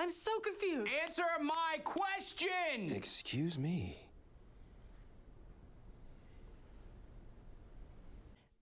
I'm so confused. Answer my question! Excuse me.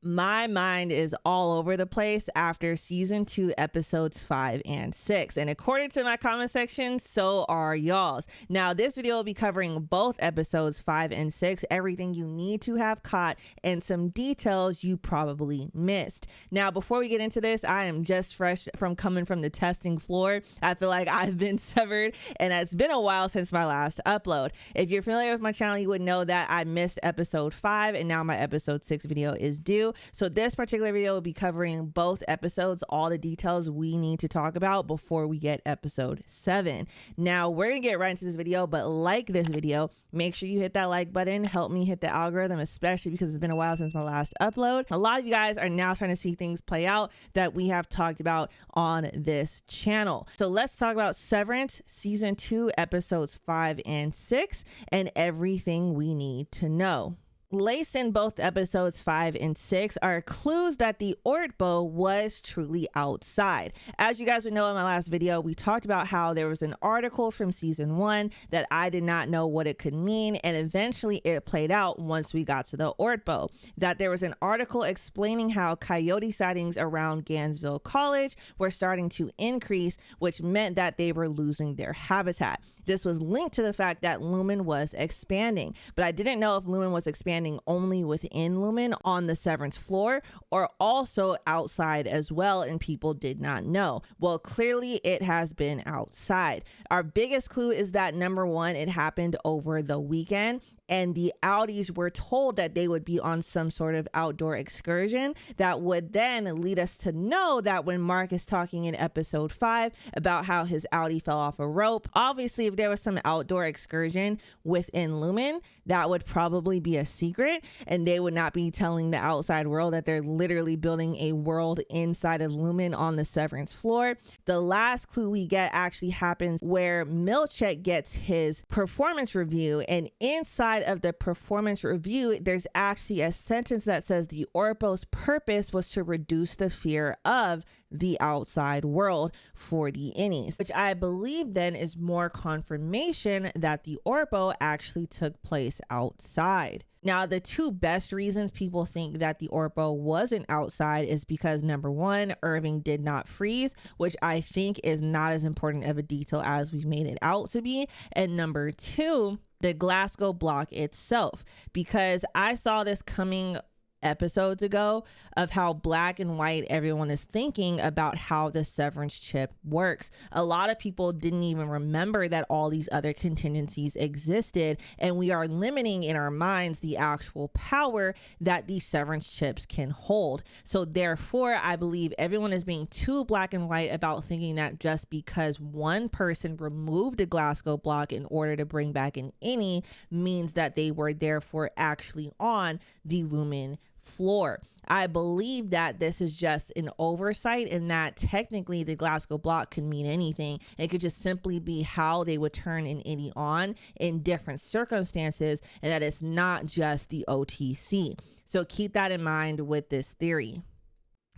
My mind is all over the place after season 2 episodes 5 and 6, and according to my comment section, so are y'all's. Now this video will be covering both episodes 5 and 6, everything you need to have caught and some details you probably missed. Now before we get into this, I am just fresh from coming from the testing floor. I feel like I've been severed and it's been a while since my last upload. If you're familiar with my channel, you would know that I missed episode 5 and now my episode 6 video is due. So this particular video will be covering both episodes, all the details we need to talk about before we get episode 7. Now we're gonna get right into this video, but like this video, make sure you hit that like button, help me hit the algorithm, especially because it's been a while since my last upload. A lot of you guys are now trying to see things play out that we have talked about on this channel. So let's talk about Severance season 2 episodes 5 and 6 and everything we need to know. Laced in both episodes 5 and 6 are clues that the Ortbo was truly outside. As you guys would know in my last video, we talked about how there was an article from season 1 that I did not know what it could mean, and eventually it played out once we got to the Ortbo. That there was an article explaining how coyote sightings around Gainesville College were starting to increase, which meant that they were losing their habitat. This was linked to the fact that Lumon was expanding, but I didn't know if Lumon was expanding only within Lumon on the Severance floor or also outside as well, and people did not know. Well, clearly it has been outside. Our biggest clue is that number 1, it happened over the weekend, and the Audis were told that they would be on some sort of outdoor excursion that would then lead us to know that when Mark is talking in episode 5 about how his Audi fell off a rope, obviously if there was some outdoor excursion within Lumon, that would probably be a secret, and they would not be telling the outside world that they're literally building a world inside of Lumon on the Severance floor. The last clue we get actually happens where Milchick gets his performance review, and inside of the performance review there's actually a sentence that says the Ortbo's purpose was to reduce the fear of the outside world for the innies, which I believe then is more confirmation that the Ortbo actually took place outside. Now, the two best reasons people think that the Ortbo wasn't outside is because number 1, Irving did not freeze, which I think is not as important of a detail as we've made it out to be, and number 2, the Glasgow block itself, because I saw this coming episodes ago of how black and white everyone is thinking about how the Severance chip works. A lot of people didn't even remember that all these other contingencies existed, and we are limiting in our minds the actual power that these Severance chips can hold. So therefore, I believe everyone is being too black and white about thinking that just because one person removed a Glasgow block in order to bring back an innie means that they were therefore actually on the Lumon floor. I believe that this is just an oversight, and that technically the Glasgow block could mean anything. It could just simply be how they would turn an innie on in different circumstances, and that it's not just the OTC. So keep that in mind with this theory.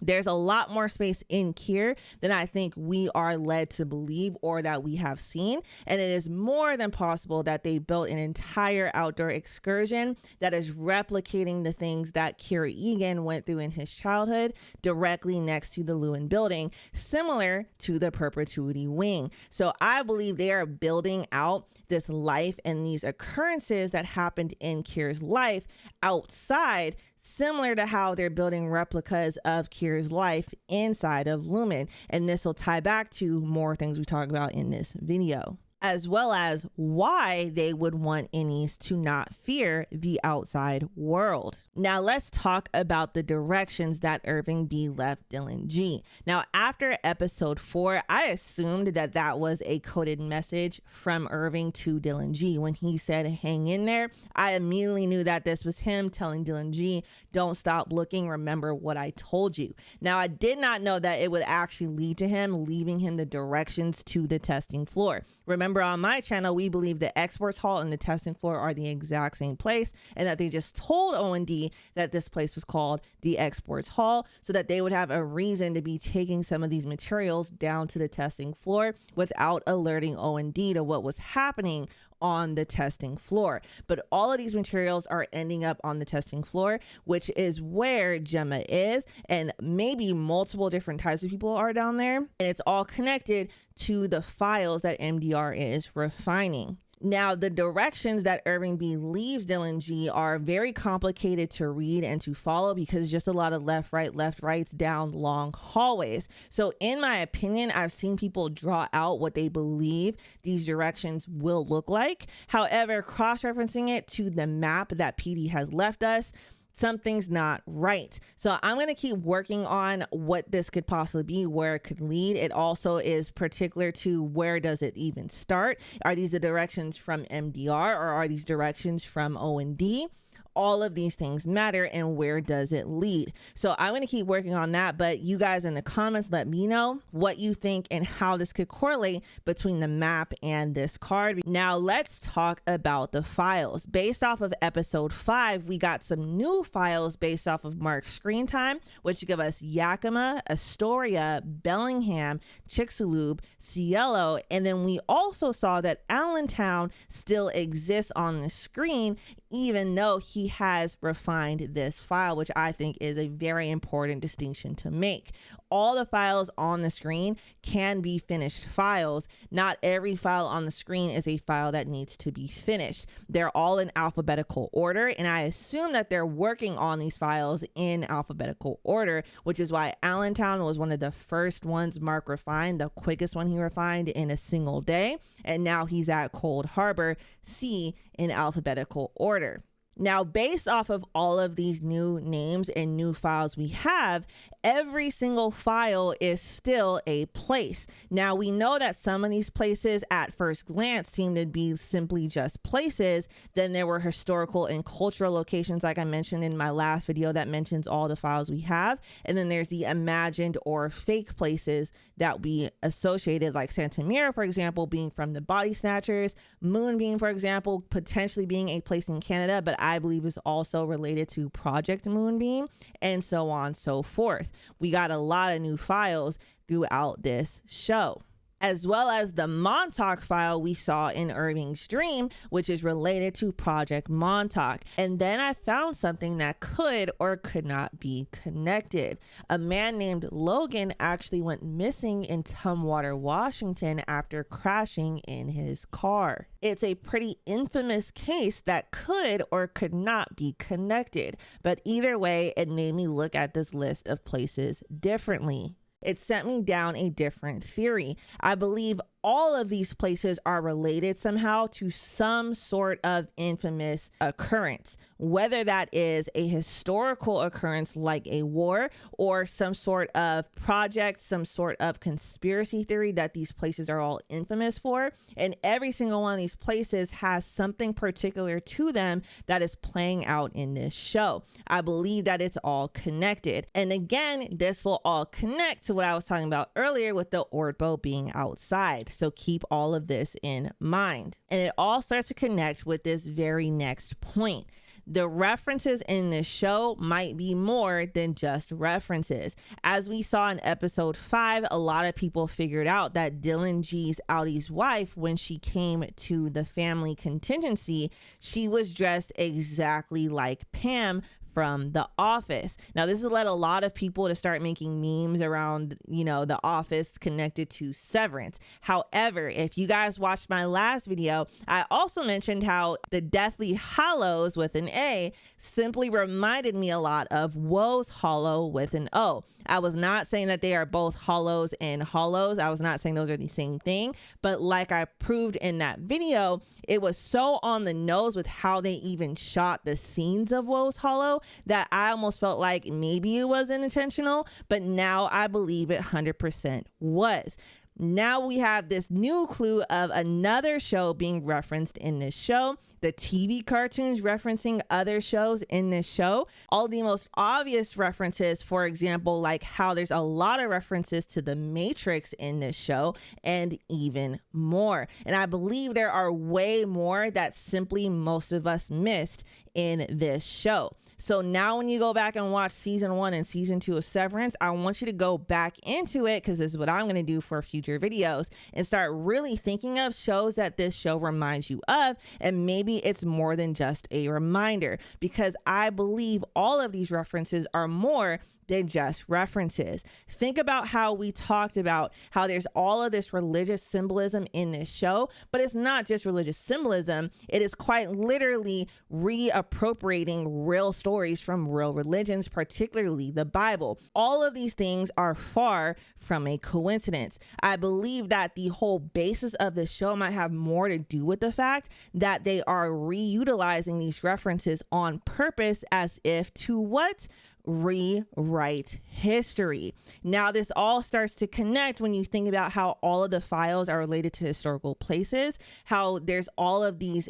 There's a lot more space in Kier than I think we are led to believe or that we have seen. And it is more than possible that they built an entire outdoor excursion that is replicating the things that Kier Eagan went through in his childhood directly next to the Lewin building, similar to the Perpetuity Wing. So I believe they are building out this life and these occurrences that happened in Kier's life outside, similar to how they're building replicas of Kier's life inside of Lumon. And this will tie back to more things we talk about in this video, as well as why they would want innies to not fear the outside world. Now let's talk about the directions that Irving B left Dylan G. Now after episode 4, I assumed that that was a coded message from Irving to Dylan G. When he said hang in there, I immediately knew that this was him telling Dylan G, don't stop looking, remember what I told you. Now I did not know that it would actually lead to him leaving him the directions to the testing floor. Remember Remember, on my channel, we believe the exports hall and the testing floor are the exact same place, and that they just told O&D that this place was called the exports hall so that they would have a reason to be taking some of these materials down to the testing floor without alerting O&D to what was happening on the testing floor. But all of these materials are ending up on the testing floor, which is where Gemma is, and maybe multiple different types of people are down there, and it's all connected to the files that MDR is refining. Now, the directions that Irving believes Dylan G are very complicated to read and to follow because it's just a lot of left, rights down long hallways. So in my opinion, I've seen people draw out what they believe these directions will look like. However, cross-referencing it to the map that PD has left us, something's not right. So I'm going to keep working on what this could possibly be, where it could lead. It also is particular to where does it even start? Are these the directions from MDR or are these directions from O&D? All of these things matter, and where does it lead? So I'm going to keep working on that, but you guys in the comments, let me know what you think and how this could correlate between the map and this card. Now let's talk about the files. Based off of episode 5, we got some new files based off of Mark's screen time, which give us Yakima, Astoria, Bellingham, Chicxulub, Cielo, and then we also saw that Allentown still exists on the screen, even though he has refined this file, which I think is a very important distinction to make. All the files on the screen can be finished files. Not every file on the screen is a file that needs to be finished. They're all in alphabetical order, and I assume that they're working on these files in alphabetical order, which is why Allentown was one of the first ones Mark refined, the quickest one he refined in a single day, and now he's at Cold Harbor C in alphabetical order. Now, based off of all of these new names and new files we have, every single file is still a place. Now, we know that some of these places at first glance seem to be simply just places. Then there were historical and cultural locations, like I mentioned in my last video that mentions all the files we have. And then there's the imagined or fake places that we associated, like Santa Mira, for example, being from the Body Snatchers, Moonbeam, for example, potentially being a place in Canada, but I believe is also related to Project Moonbeam, and so on and so forth. We got a lot of new files throughout this show, as well as the Montauk file we saw in Irving's dream, which is related to Project Montauk. And then I found something that could or could not be connected. A man named Logan actually went missing in Tumwater, Washington after crashing in his car. It's a pretty infamous case that could or could not be connected, but either way, it made me look at this list of places differently. It sent me down a different theory. I believe all of these places are related somehow to some sort of infamous occurrence, whether that is a historical occurrence like a war or some sort of project, some sort of conspiracy theory that these places are all infamous for. And every single one of these places has something particular to them that is playing out in this show. I believe that it's all connected. And again, this will all connect to what I was talking about earlier with the Ortbo being outside. So keep all of this in mind. And it all starts to connect with this very next point. The references in this show might be more than just references. As we saw in episode 5, a lot of people figured out that Dylan G's Audie's wife, when she came to the family contingency, she was dressed exactly like Pam from The Office. Now, this has led a lot of people to start making memes around, The Office connected to Severance. However, if you guys watched my last video, I also mentioned how the Deathly Hallows with an A simply reminded me a lot of Woe's Hollow with an O. I was not saying that they are both hollows and hollows. I was not saying those are the same thing, but like I proved in that video, it was so on the nose with how they even shot the scenes of Woe's Hollow that I almost felt like maybe it wasn't intentional, but now I believe it 100% was. Now we have this new clue of another show being referenced in this show, the TV cartoons referencing other shows in this show. All the most obvious references, for example, like how there's a lot of references to the Matrix in this show, and even more. And I believe there are way more that simply most of us missed in this show. So now when you go back and watch season 1 and season 2 of Severance, I want you to go back into it, because this is what I'm going to do for future videos, and start really thinking of shows that this show reminds you of. And maybe it's more than just a reminder, because I believe all of these references are more than just references. Think about how we talked about how there's all of this religious symbolism in this show, but it's not just religious symbolism. It is quite literally reappropriating real stories from real religions, particularly the Bible. All of these things are far from a coincidence. I believe that the whole basis of the show might have more to do with the fact that they are reutilizing these references on purpose, as if to what? Rewrite history. Now this all starts to connect when you think about how all of the files are related to historical places, how there's all of these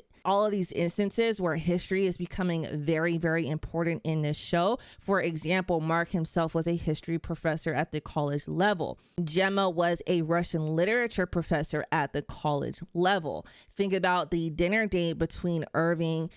instances where history is becoming very, very important in this show. For example, Mark himself was a history professor at the college level. Gemma was a Russian literature professor at the college level. Think about the dinner date between Irving,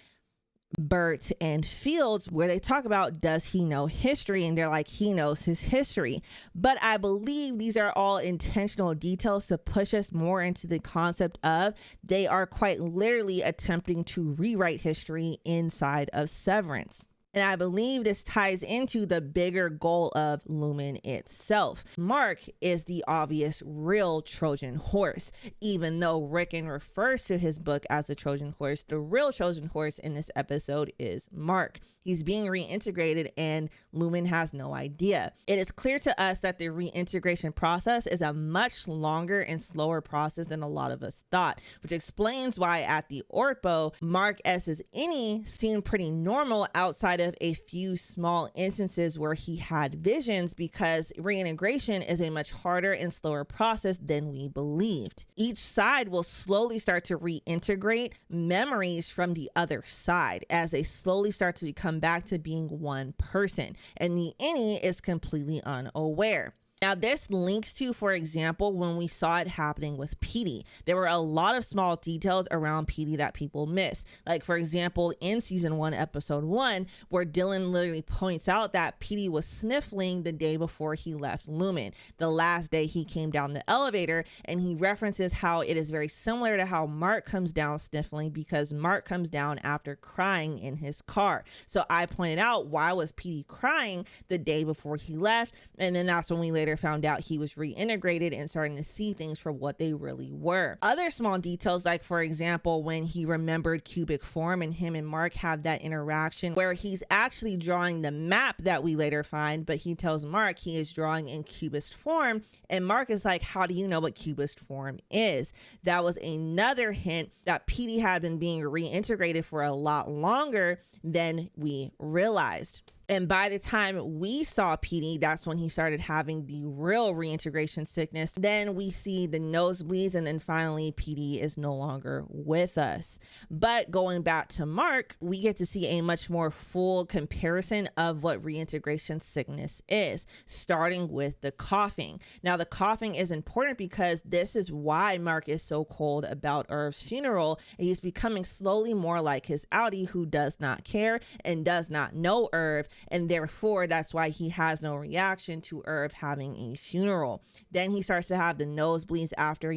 Bert, and Fields, where they talk about, does he know history? And they're like, he knows his history. But I believe these are all intentional details to push us more into the concept of they are quite literally attempting to rewrite history inside of Severance. And I believe this ties into the bigger goal of Lumon itself. Mark is the obvious real Trojan horse. Even though Rickon refers to his book as a Trojan horse, the real Trojan horse in this episode is Mark. He's being reintegrated and Lumon has no idea. It is clear to us that the reintegration process is a much longer and slower process than a lot of us thought, which explains why at the Ortbo, Mark S's innie seemed pretty normal outside of a few small instances where he had visions, because reintegration is a much harder and slower process than we believed. Each side will slowly start to reintegrate memories from the other side as they slowly start to come back to being one person, and the innie is completely unaware. Now this links to, for example, when we saw it happening with Petey. There were a lot of small details around Petey that people missed. Like, for example, in season 1, episode 1, where Dylan literally points out that Petey was sniffling the day before he left Lumon, the last day he came down the elevator, and he references how it is very similar to how Mark comes down sniffling, because Mark comes down after crying in his car. So I pointed out, why was Petey crying the day before he left? And then that's when we later found out he was reintegrated and starting to see things for what they really were. Other small details, like for example, when he remembered cubic form and him and Mark have that interaction where he's actually drawing the map that we later find, but he tells Mark he is drawing in cubist form, and Mark is like, how do you know what cubist form is? That was another hint that Petey had been being reintegrated for a lot longer than we realized. And by the time we saw Petey, that's when he started having the real reintegration sickness. Then we see the nosebleeds, and then finally Petey is no longer with us. But going back to Mark, we get to see a much more full comparison of what reintegration sickness is, starting with the coughing. Now the coughing is important because this is why Mark is so cold about Irv's funeral. He's becoming slowly more like his Audi, who does not care and does not know Irv. And therefore, that's why he has no reaction to Irv having a funeral. Then he starts to have the nosebleeds after,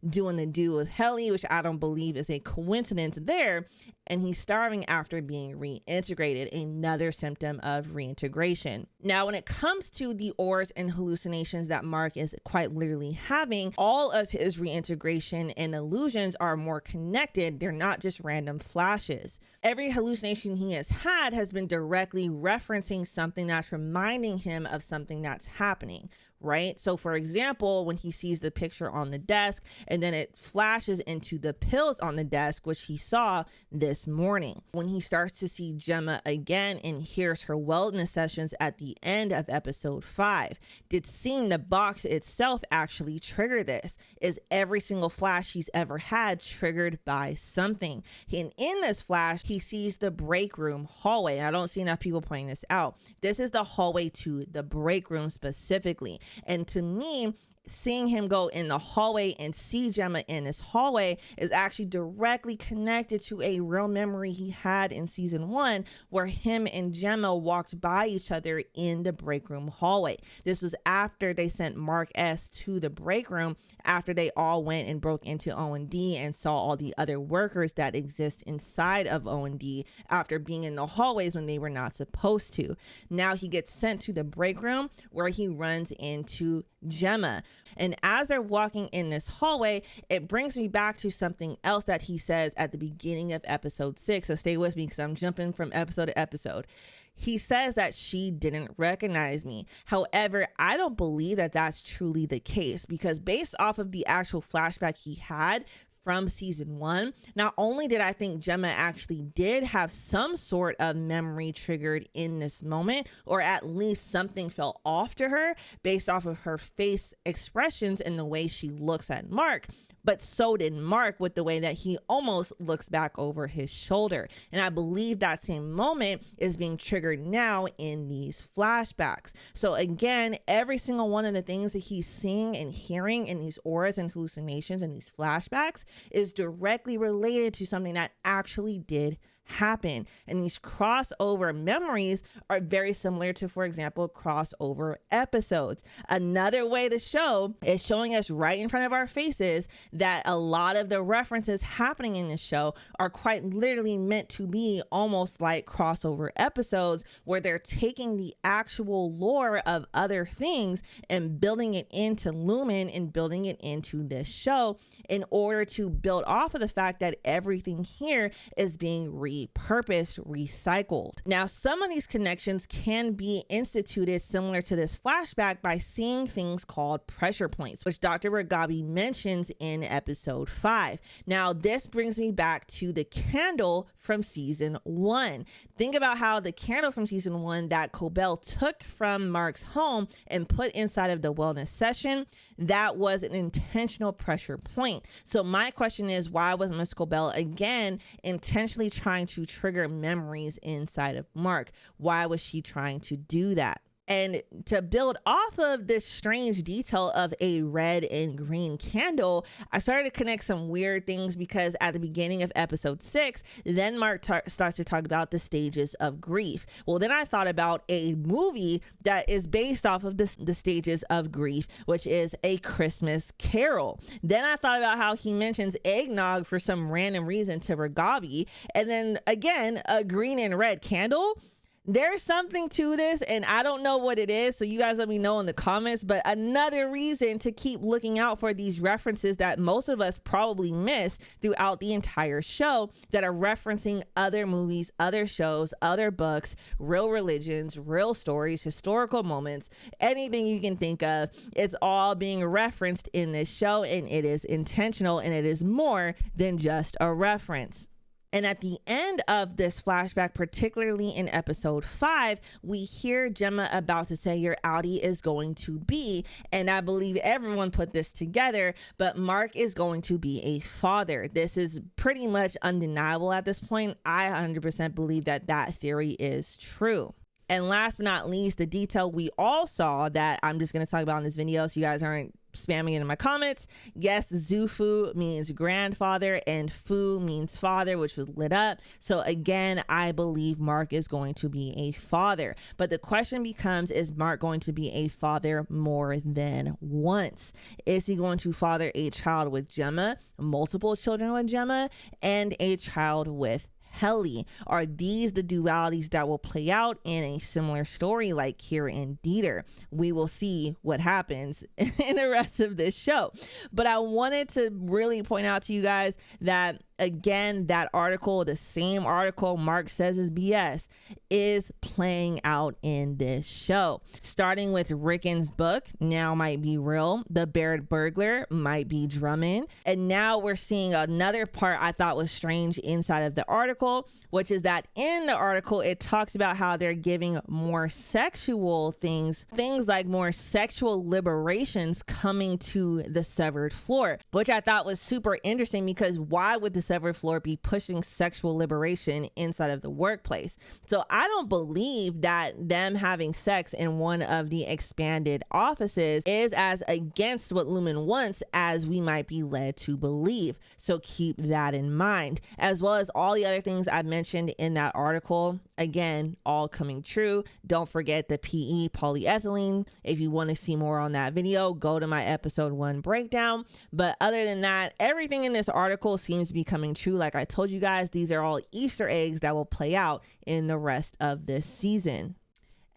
doing the do with Helly, which I don't believe is a coincidence there. And he's starving after being reintegrated, another symptom of reintegration. Now, when it comes to the auras and hallucinations that Mark is quite literally having, all of his reintegration and illusions are more connected. They're not just random flashes. Every hallucination he has had has been directly referencing something that's reminding him of something that's happening. right? So for example, when he sees the picture on the desk and then it flashes into the pills on the desk, which he saw this morning. When he starts to see Gemma again and hears her wellness sessions at the end of episode 5, did seeing the box itself actually trigger this? Is every single flash he's ever had triggered by something? And in this flash, he sees the break room hallway. And I don't see enough people pointing this out. This is the hallway to the break room specifically. And to me, seeing him go in the hallway and see Gemma in this hallway is actually directly connected to a real memory he had in season 1, where him and Gemma walked by each other in the break room hallway. This was after they sent Mark S to the break room, after they all went and broke into O&D and saw all the other workers that exist inside of O&D after being in the hallways when they were not supposed to. Now he gets sent to the break room where he runs into Gemma. And as they're walking in this hallway, it brings me back to something else that he says at the beginning of episode 6. So stay with me because I'm jumping from episode to episode. He says that she didn't recognize me. However, I don't believe that that's truly the case, because based off of the actual flashback he had from season 1, not only did I think Gemma actually did have some sort of memory triggered in this moment, or at least something fell off to her based off of her face expressions and the way she looks at Mark, but so did Mark with the way that he almost looks back over his shoulder. And I believe that same moment is being triggered now in these flashbacks. So again, every single one of the things that he's seeing and hearing in these auras and hallucinations and these flashbacks is directly related to something that actually did happen. And these crossover memories are very similar to, for example, crossover episodes. Another way the show is showing us right in front of our faces that a lot of the references happening in this show are quite literally meant to be almost like crossover episodes, where they're taking the actual lore of other things and building it into Lumon and building it into this show in order to build off of the fact that everything here is being repurposed, recycled. Now, some of these connections can be instituted similar to this flashback by seeing things called pressure points, which Dr. Ragabi mentions in episode 5. Now, this brings me back to the candle from season 1. Think about how the candle from season 1 that Cobel took from Mark's home and put inside of the wellness session, that was an intentional pressure point. So my question is, why was Miss Cobel again intentionally trying to trigger memories inside of Mark? Why was she trying to do that? And to build off of this strange detail of a red and green candle, I started to connect some weird things, because at the beginning of episode 6, then Mark starts to talk about the stages of grief. Well, then I thought about a movie that is based off of the stages of grief, which is A Christmas Carol. Then I thought about how he mentions eggnog for some random reason to Ragabi. And then again, a green and red candle. There's something to this, and I don't know what it is, so you guys let me know in the comments. But another reason to keep looking out for these references that most of us probably miss throughout the entire show, that are referencing other movies, other shows, other books, real religions, real stories, historical moments, anything you can think of. It's all being referenced in this show, and it is intentional, and it is more than just a reference. And at the end of this flashback, particularly in episode 5, we hear Gemma about to say, "Your Audi is going to be," and I believe everyone put this together, but Mark is going to be a father. This is pretty much undeniable at this point. I 100% believe that that theory is true. And last but not least, the detail we all saw that I'm just going to talk about in this video so you guys aren't spamming it in my comments. Yes, Zufu means grandfather and Fu means father, which was lit up. So again, I believe Mark is going to be a father. But the question becomes, is Mark going to be a father more than once? Is he going to father a child with Gemma, multiple children with Gemma, and a child with Helly? Are these the dualities that will play out in a similar story like Kira and Dieter? We will see what happens in the rest of this show. But I wanted to really point out to you guys that, again, that article, the same article Mark says is BS, is playing out in this show. Starting with Rickon's book, now might be real. The Barrett burglar might be Drummond. And now we're seeing another part I thought was strange inside of the article, which is that in the article, it talks about how they're giving more sexual things like more sexual liberations coming to the severed floor, which I thought was super interesting, because why would the severed floor be pushing sexual liberation inside of the workplace? So I don't believe that them having sex in one of the expanded offices is as against what Lumon wants as we might be led to believe. So keep that in mind, as well as all the other things I mentioned in that article. Again, all coming true. Don't forget the PE polyethylene. If you want to see more on that video, go to my episode 1 breakdown. But other than that, everything in this article seems to be coming true. Like I told you guys, these are all Easter eggs that will play out in the rest of this season.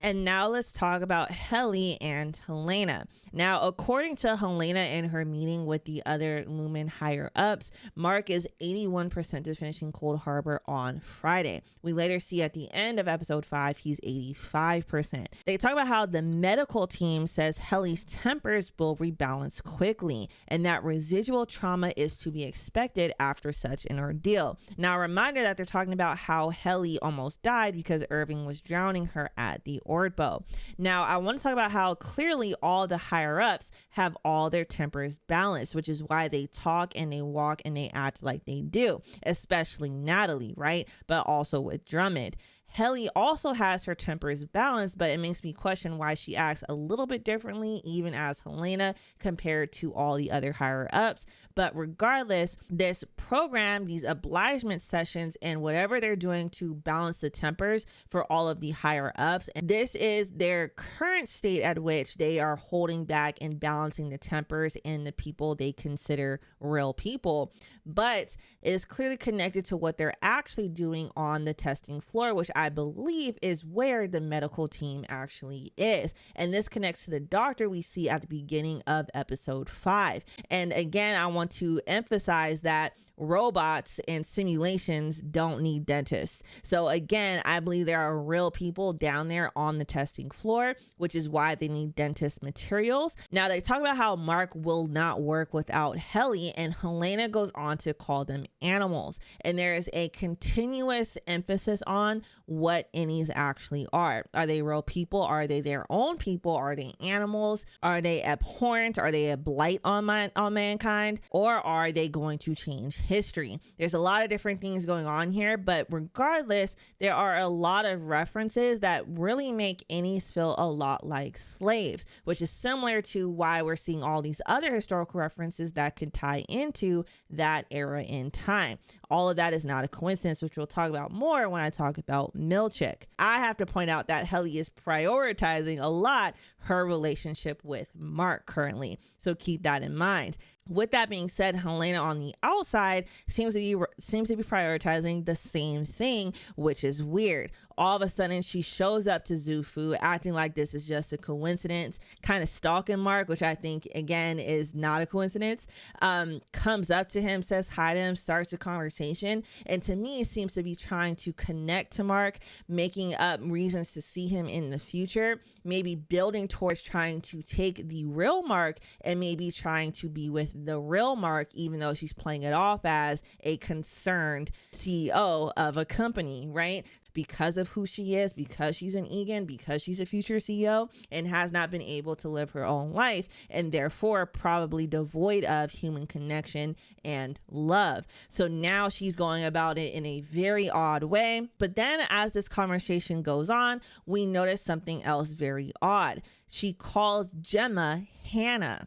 And now let's talk about Helly and Helena. Now, according to Helena in her meeting with the other Lumon higher ups, Mark is 81% to finishing Cold Harbor on Friday. We later see at the end of episode 5, he's 85%. They talk about how the medical team says Helly's tempers will rebalance quickly, and that residual trauma is to be expected after such an ordeal. Now, a reminder that they're talking about how Helly almost died because Irving was drowning her at the Ortbo. Now, I want to talk about how clearly all the higher ups have all their tempers balanced, which is why they talk and they walk and they act like they do, especially Natalie, right? But also with Drummond. Helly also has her tempers balanced, but it makes me question why she acts a little bit differently, even as Helena, compared to all the other higher ups. But regardless, this program, these obligement sessions, and whatever they're doing to balance the tempers for all of the higher ups, and this is their current state at which they are holding back and balancing the tempers in the people they consider real people. But it is clearly connected to what they're actually doing on the testing floor, which I believe is where the medical team actually is. And this connects to the doctor we see at the beginning of episode 5. And again, I want to emphasize that robots and simulations don't need dentists. So again, I believe there are real people down there on the testing floor, which is why they need dentist materials. Now, they talk about how Mark will not work without Helly, and Helena goes on to call them animals. And there is a continuous emphasis on what innies actually are. Are they real people? Are they their own people? Are they animals? Are they abhorrent? Are they a blight on mankind? Or are they going to change history? There's a lot of different things going on here, but regardless, there are a lot of references that really make innies feel a lot like slaves, which is similar to why we're seeing all these other historical references that could tie into that era in time. All of that is not a coincidence, which we'll talk about more when I talk about Milchick. I have to point out that Helly is prioritizing a lot her relationship with Mark currently, so keep that in mind. With that being said, Helena on the outside seems to be prioritizing the same thing, which is weird. All of a sudden, she shows up to Zufu acting like this is just a coincidence, kind of stalking Mark, which I think, again, is not a coincidence. Comes up to him, says hi to him, starts a conversation, and to me, seems to be trying to connect to Mark, making up reasons to see him in the future, maybe building towards trying to take the real Mark and maybe trying to be with the real Mark, even though she's playing it off as a concerned CEO of a company, right? Because of who she is, because she's an Eagan, because she's a future CEO and has not been able to live her own life, and therefore probably devoid of human connection and love. So now she's going about it in a very odd way. But then as this conversation goes on, we notice something else very odd. She calls Gemma Hannah.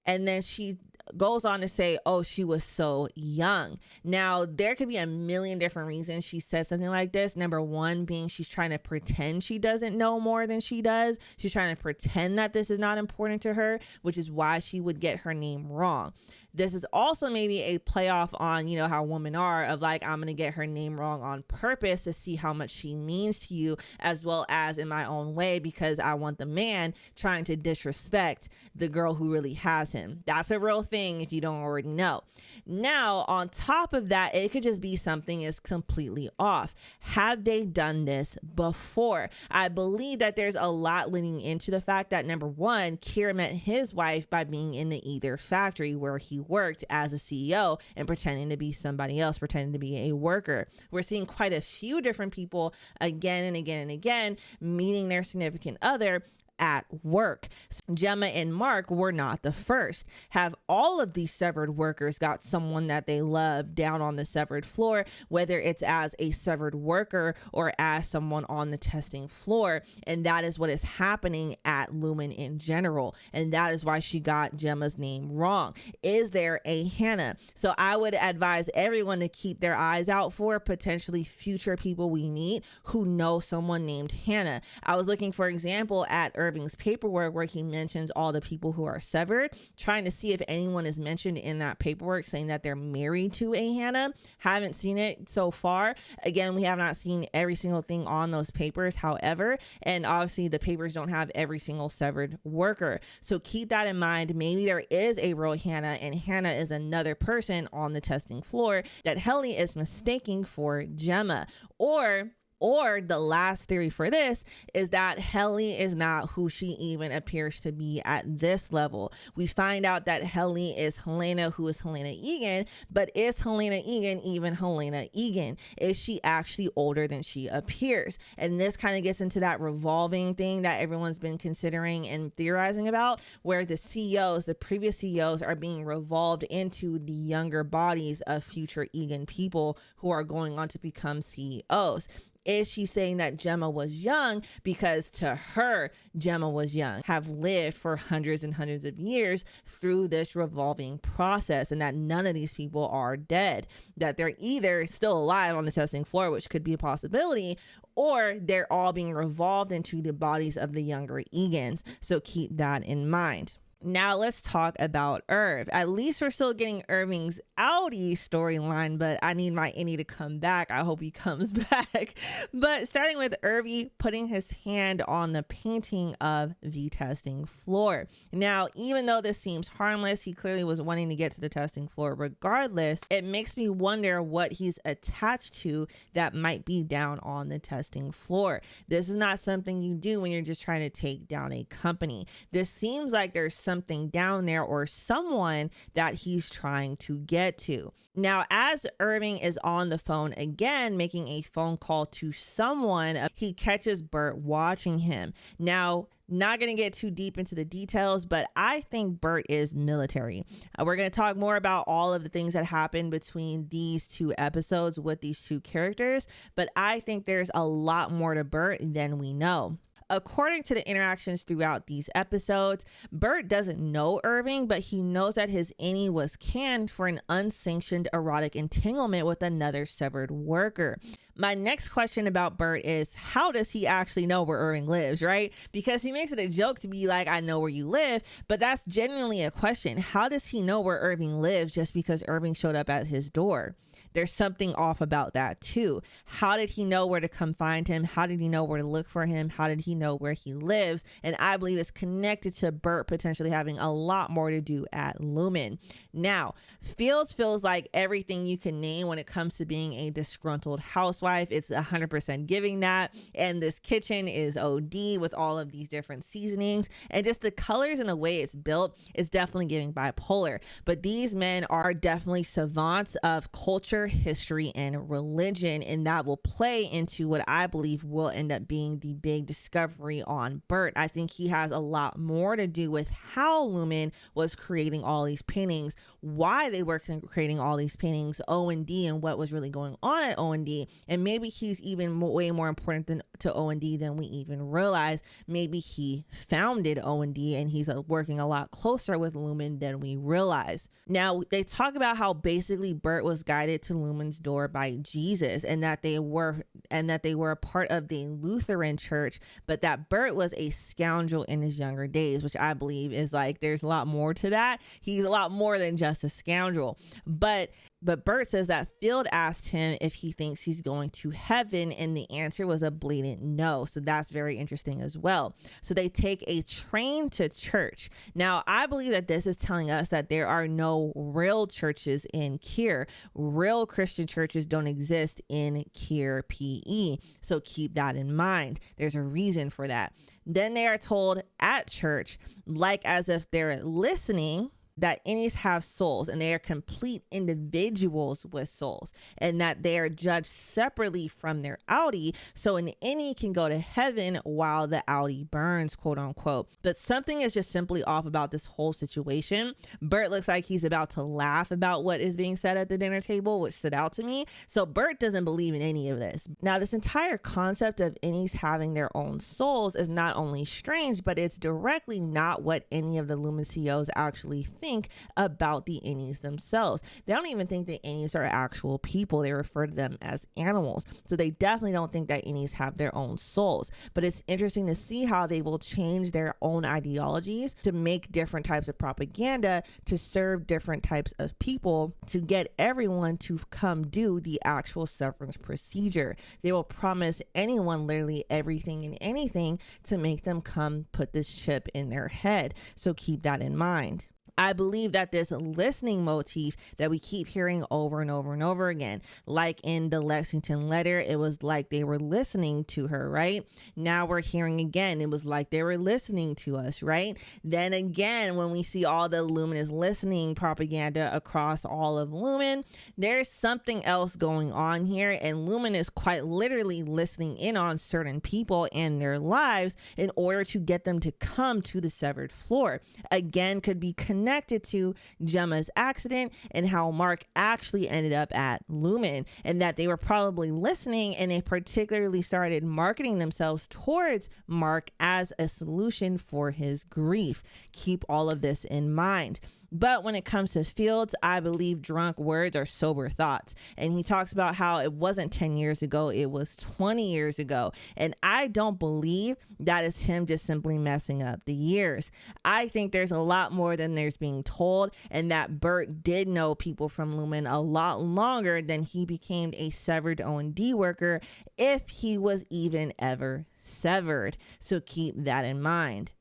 And then she goes on to say, oh, she was so young. Now, there could be a million different reasons she said something like this. Number one being she's trying to pretend she doesn't know more than she does. She's trying to pretend that this is not important to her, which is why she would get her name wrong. This is also maybe a playoff on, you know, how women are of like, I'm going to get her name wrong on purpose to see how much she means to you, as well as in my own way, because I want the man trying to disrespect the girl who really has him. That's a real thing if you don't already know. Now, on top of that, it could just be something is completely off. Have they done this before? I believe that there's a lot leading into the fact that, number one, Kira met his wife by being in the Ether factory where he worked as a CEO and pretending to be somebody else, pretending to be a worker. We're seeing quite a few different people again and again and again meeting their significant other at work. Gemma and Mark were not the first. Have all of these severed workers got someone that they love down on the severed floor, whether it's as a severed worker or as someone on the testing floor? And that is what is happening at Lumon in general. And that is why she got Gemma's name wrong. Is there a Hannah? So I would advise everyone to keep their eyes out for potentially future people we meet who know someone named Hannah. I was looking, for example, at Irving's paperwork where he mentions all the people who are severed, trying to see if anyone is mentioned in that paperwork saying that they're married to a Hannah. Haven't seen it so far. Again, we have not seen every single thing on those papers, however, and obviously the papers don't have every single severed worker. So keep that in mind. Maybe there is a real Hannah, and Hannah is another person on the testing floor that Helly is mistaking for Gemma. Or the last theory for this is that Helly is not who she even appears to be at this level. We find out that Helly is Helena, who is Helena Eagan, but is Helena Eagan even Helena Eagan? Is she actually older than she appears? And this kind of gets into that revolving thing that everyone's been considering and theorizing about, where the CEOs, the previous CEOs, are being revolved into the younger bodies of future Eagan people who are going on to become CEOs. Is she saying that Gemma was young because to her, Gemma was young, have lived for hundreds and hundreds of years through this revolving process, and that none of these people are dead, that they're either still alive on the testing floor, which could be a possibility, or they're all being revolved into the bodies of the younger Eagans. So keep that in mind. Now let's talk about Irv. At least we're still getting Irving's Audi storyline, but I need my innie to come back. I hope he comes back. But starting with Irving putting his hand on the painting of the testing floor. Now, even though this seems harmless, he clearly was wanting to get to the testing floor regardless. It makes me wonder what he's attached to that might be down on the testing floor. This is not something you do when you're just trying to take down a company. This seems like there's something down there or someone that he's trying to get to. Now, as Irving is on the phone again, making a phone call to someone, he catches Bert watching him. Now, not going to get too deep into the details, but I think Bert is military. We're going to talk more about all of the things that happened between these two episodes with these two characters, but I think there's a lot more to Bert than we know. According to the interactions throughout these episodes, Bert doesn't know Irving, but he knows that his innie was canned for an unsanctioned erotic entanglement with another severed worker. My next question about Bert is, how does he actually know where Irving lives, right? Because he makes it a joke to be like, I know where you live, but that's genuinely a question. How does he know where Irving lives just because Irving showed up at his door? There's something off about that too. How did he know where to come find him? How did he know where to look for him? How did he know where he lives? And I believe it's connected to Bert potentially having a lot more to do at Lumon. Now, Fields feels like everything you can name when it comes to being a disgruntled housewife. It's 100% giving that. And this kitchen is OD with all of these different seasonings. And just the colors and the way it's built is definitely giving bipolar. But these men are definitely savants of culture, history, and religion, and that will play into what I believe will end up being the big discovery on Bert. I think he has a lot more to do with how Lumon was creating all these paintings, why they were creating all these paintings, O&D, and what was really going on at O&D, and maybe he's even way more important to O&D than we even realize. Maybe he founded O&D and he's working a lot closer with Lumon than we realize. Now, they talk about how basically Bert was guided to Lumon's door by Jesus, and that they were a part of the Lutheran church, but that Bert was a scoundrel in his younger days, which I believe is like, there's a lot more to that. He's a lot more than just a scoundrel. But Bert says that Field asked him if he thinks he's going to heaven, and the answer was a blatant no. So that's very interesting as well. So they take a train to church. Now, I believe that this is telling us that there are no real churches in Kier. Real Christian churches don't exist in Kier, PE. So keep that in mind. There's a reason for that. Then they are told at church, like as if they're listening, that innies have souls and they are complete individuals with souls, and that they are judged separately from their outie. So an innie can go to heaven while the outie burns, quote unquote. But something is just simply off about this whole situation. Bert looks like he's about to laugh about what is being said at the dinner table, which stood out to me. So Bert doesn't believe in any of this. Now, this entire concept of innies having their own souls is not only strange, but it's directly not what any of the Lumon CEOs actually think about the innies themselves. They don't even think that innies are actual people. They refer to them as animals. So they definitely don't think that innies have their own souls. But it's interesting to see how they will change their own ideologies to make different types of propaganda to serve different types of people to get everyone to come do the actual severance procedure. They will promise anyone literally everything and anything to make them come put this chip in their head. So keep that in mind. I believe that this listening motif that we keep hearing over and over and over again, like in the Lexington letter, it was like they were listening to her, right? Now we're hearing again, it was like they were listening to us, right? Then again, when we see all the Lumon is listening propaganda across all of Lumon, there's something else going on here, and Lumon is quite literally listening in on certain people and their lives in order to get them to come to the severed floor. Again, could be connected to Gemma's accident and how Mark actually ended up at Lumon, and that they were probably listening and they particularly started marketing themselves towards Mark as a solution for his grief. Keep all of this in mind. But when it comes to Fields, I believe drunk words are sober thoughts. And he talks about how it wasn't 10 years ago, it was 20 years ago. And I don't believe that is him just simply messing up the years. I think there's a lot more than there's being told, and that Bert did know people from Lumon a lot longer than he became a severed O&D worker, if he was even ever severed. So keep that in mind.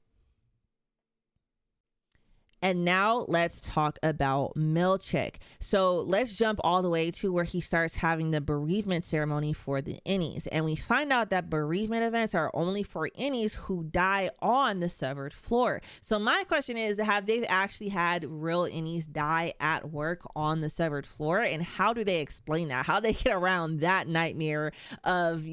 And now let's talk about Milchick. So let's jump all the way to where he starts having the bereavement ceremony for the innies. And we find out that bereavement events are only for innies who die on the severed floor. So my question is, have they actually had real innies die at work on the severed floor? And how do they explain that? How do they get around that nightmare of,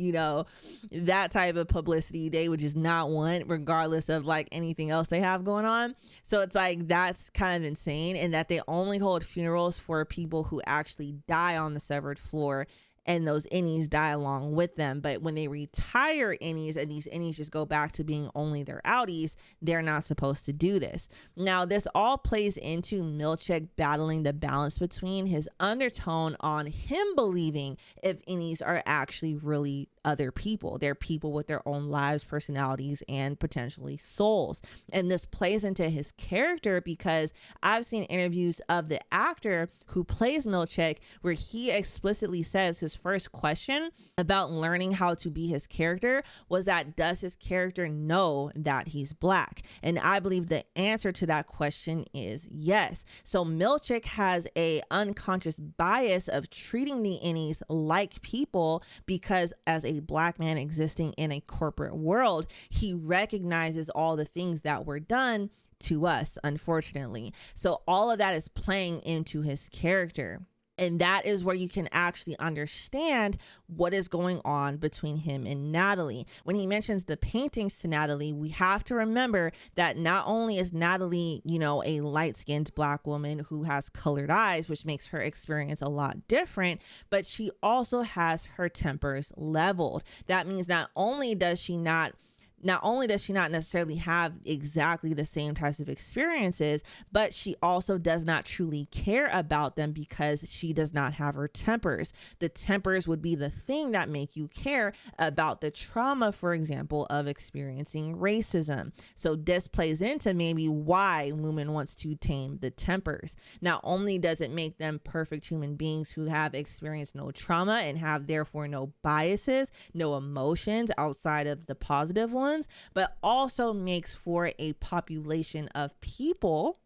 that type of publicity they would just not want, regardless of like anything else they have going on? So it's like, that's kind of insane, and that they only hold funerals for people who actually die on the severed floor, and those innies die along with them. But when they retire innies and these innies just go back to being only their outies, they're not supposed to do this. Now, this all plays into Milchick battling the balance between his undertone on him believing if innies are actually really other people. They're people with their own lives, personalities, and potentially souls. And this plays into his character, because I've seen interviews of the actor who plays Milchick where he explicitly says his first question about learning how to be his character was that, does his character know that he's black? And I believe the answer to that question is yes. So Milchick has a unconscious bias of treating the innies like people, because as a black man existing in a corporate world, he recognizes all the things that were done to us, unfortunately. So all of that is playing into his character. And that is where you can actually understand what is going on between him and Natalie. When he mentions the paintings to Natalie, we have to remember that not only is Natalie, a light-skinned Black woman who has colored eyes, which makes her experience a lot different, but she also has her tempers leveled. That means not only does she not necessarily have exactly the same types of experiences, but she also does not truly care about them because she does not have her tempers. The tempers would be the thing that make you care about the trauma, for example, of experiencing racism. So this plays into maybe why Lumon wants to tame the tempers. Not only does it make them perfect human beings who have experienced no trauma and have therefore no biases, no emotions outside of the positive ones, but also makes for a population of people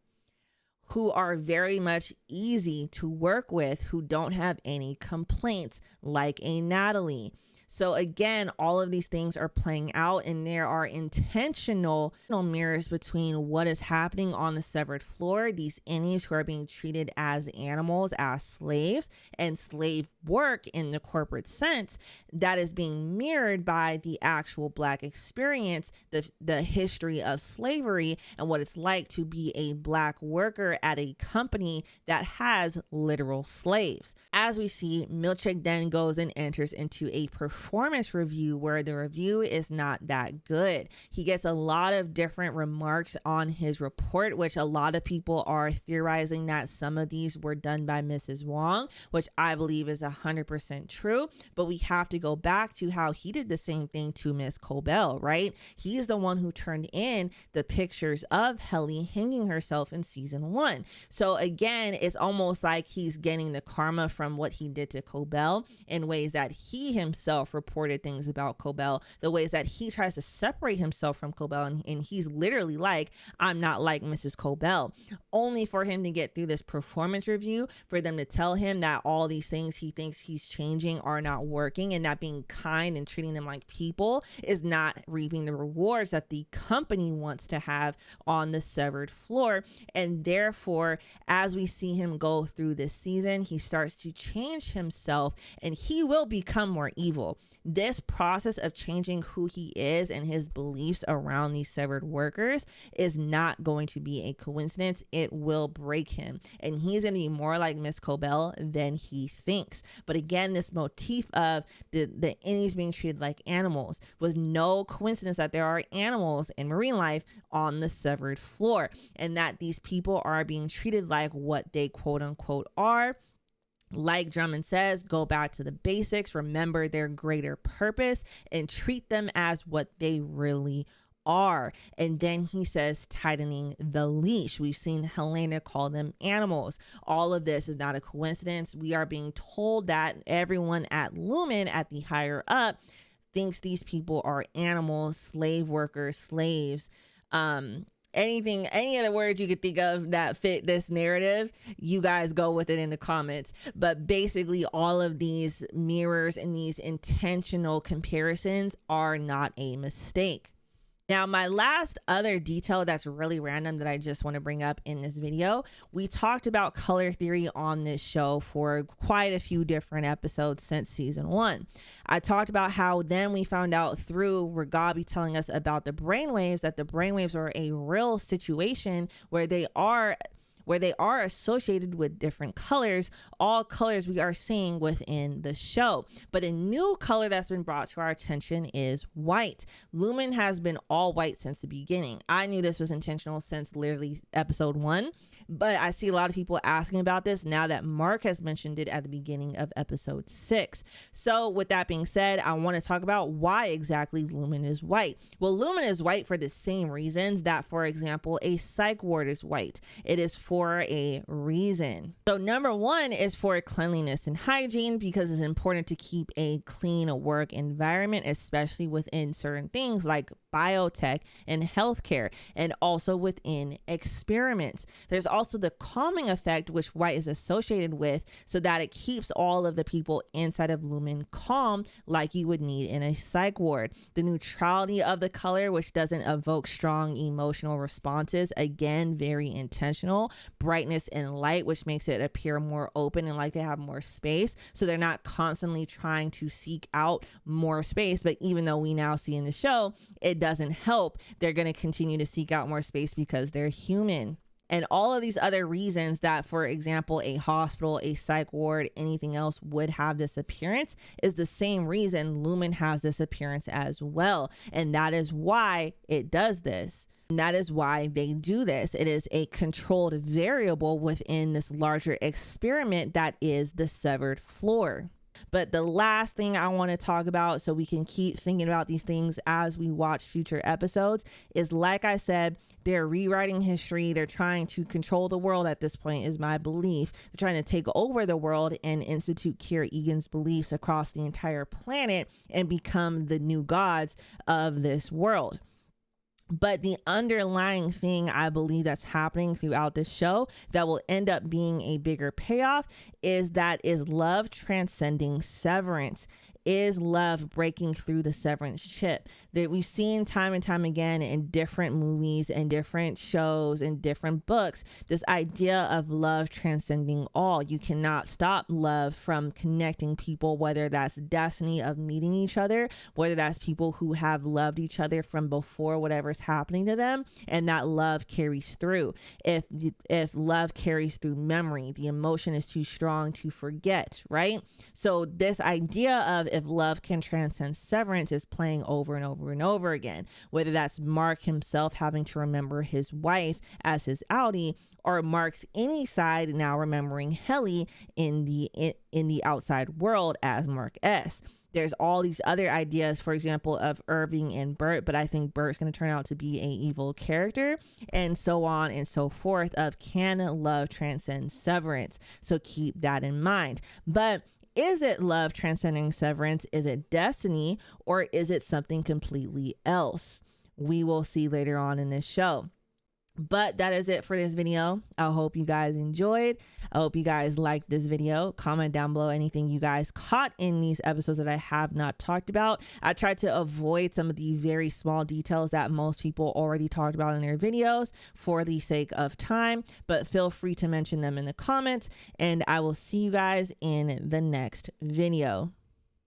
who are very much easy to work with, who don't have any complaints, like a Natalie. So again, all of these things are playing out, and there are intentional mirrors between what is happening on the severed floor, these innies who are being treated as animals, as slaves, and slave work in the corporate sense, that is being mirrored by the actual Black experience, the history of slavery, and what it's like to be a Black worker at a company that has literal slaves. As we see, Milchick then goes and enters into a performance review where the review is not that good. He gets a lot of different remarks on his report, which a lot of people are theorizing that some of these were done by Mrs. Wong, which I believe is 100% true. But we have to go back to how he did the same thing to Miss Cobel, right? He's the one who turned in the pictures of Helly hanging herself in season 1. So again, it's almost like he's getting the karma from what he did to Cobel in ways that he himself reported things about Cobel, the ways that he tries to separate himself from Cobel, and he's literally like, I'm not like Mrs. Cobel, only for him to get through this performance review, for them to tell him that all these things he thinks he's changing are not working, and that being kind and treating them like people is not reaping the rewards that the company wants to have on the severed floor. And therefore, as we see him go through this season, he starts to change himself, and he will become more evil. This process of changing who he is and his beliefs around these severed workers is not going to be a coincidence. It will break him, and he's going to be more like Miss Cobel than he thinks. But again, this motif of the innies being treated like animals was no coincidence that there are animals in marine life on the severed floor, and that these people are being treated like what they quote unquote are. Like Drummond says, go back to the basics, remember their greater purpose, and treat them as what they really are. And then he says, tightening the leash. We've seen Helena call them animals. All of this is not a coincidence. We are being told that everyone at Lumon, at the higher up, thinks these people are animals, slave workers, slaves, any other words you could think of that fit this narrative, you guys go with it in the comments. But basically, all of these mirrors and these intentional comparisons are not a mistake. Now, my last other detail that's really random that I just want to bring up in this video, we talked about color theory on this show for quite a few different episodes since season 1. I talked about how then we found out through Ragabi telling us about the brainwaves, that the brainwaves are a real situation where they are associated with different colors, all colors we are seeing within the show. But a new color that's been brought to our attention is white. Lumon has been all white since the beginning. I knew this was intentional since literally episode 1, but I see a lot of people asking about this now that Mark has mentioned it at the beginning of episode 6. So with that being said, I want to talk about why exactly Lumon is white. Well, Lumon is white for the same reasons that, for example, a psych ward is white. It is for a reason. So number 1 is for cleanliness and hygiene, because it's important to keep a clean work environment, especially within certain things like biotech and healthcare, and also within experiments. There's also the calming effect, which white is associated with, so that it keeps all of the people inside of Lumon calm, like you would need in a psych ward. The neutrality of the color, which doesn't evoke strong emotional responses, again, very intentional. Brightness and light, which makes it appear more open and like they have more space, so they're not constantly trying to seek out more space. But even though we now see in the show it doesn't help, they're going to continue to seek out more space because they're human. And all of these other reasons that, for example, a hospital, a psych ward, anything else would have this appearance is the same reason Lumon has this appearance as well. And that is why it does this. And that is why they do this. It is a controlled variable within this larger experiment that is the severed floor. But the last thing I want to talk about, so we can keep thinking about these things as we watch future episodes, is, like I said, they're rewriting history. They're trying to control the world at this point, is my belief. They're trying to take over the world and institute Eagan's beliefs across the entire planet and become the new gods of this world. But the underlying thing I believe that's happening throughout the show that will end up being a bigger payoff is love transcending severance. Is love breaking through the severance chip that we've seen time and time again in different movies and different shows and different books? This idea of love transcending all. You cannot stop love from connecting people, whether that's destiny of meeting each other, whether that's people who have loved each other from before whatever's happening to them, and that love carries through. If love carries through memory, the emotion is too strong to forget, right? So this idea of if love can transcend severance is playing over and over and over again, whether that's Mark himself having to remember his wife as his outie, or Mark's any side now remembering Helly in the outside world as Mark S. There's all these other ideas, for example, of Irving and Bert, but I think Bert's going to turn out to be a evil character, and so on and so forth, of can love transcend severance? So keep that in mind. But is it love transcending severance? Is it destiny? Or is it something completely else? We will see later on in this show. But that is it for this video. I hope you guys enjoyed. I hope you guys liked this video. Comment down below anything you guys caught in these episodes that I have not talked about. I tried to avoid some of the very small details that most people already talked about in their videos for the sake of time, but feel free to mention them in the comments, and I will see you guys in the next video.